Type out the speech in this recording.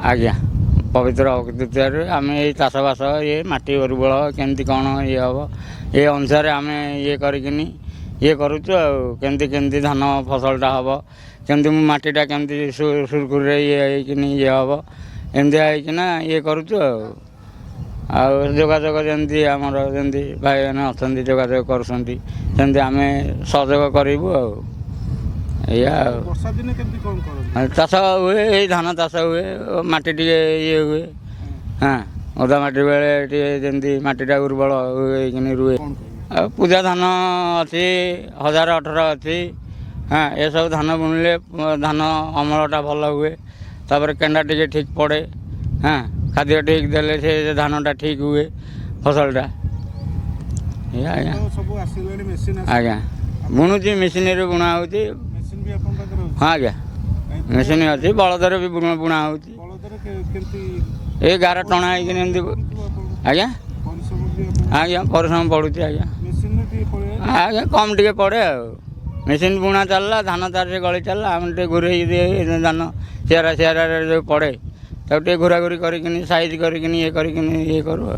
आज्ञा पवित्र अक्षय तृतीय आम ये चाषबास ये माटी उर्बल केमती कौन ये हम ये अनुसार आम ये करनी ये करुचु केमती धान फसलटा हम केमती माटीटा केमती सुरखुरी ये ये हम एमती ये करुचु जोगाजोग जमी आमर जमी भाई मैंने अच्छा जोगाजोग करमती आम सहयोग करूँ या चाष हुए ये धान चाष हुए माटी टे ये हुए हाँ ओदा माटी बेले जमी माटीटा उर्बल हुए रुए पूजा धान अच्छी 1018 अच्छी हाँ ये सब धान बुणिले धान अमलटा भल हुए तापर केंडा टे ठीक पड़े हाँ खाद्य ठीक देले से धानटा ठीक हुए फसलटा आज्ञा बुणुची मेसीन बुणा हो हाँ आज्ञा मेसीन अच्छी बलदर भी बुणा हो गार टणा आज्ञा आज्ञा परिश्रम पड़ुची आज्ञा आज्ञा कम टे पड़े मेसीन बुणा चलला धान तार से गली चलला आम टे घूरे धान सियारा सियारा जो पड़े तब टे घूरा घूरी कर साइज कर ये करूँ।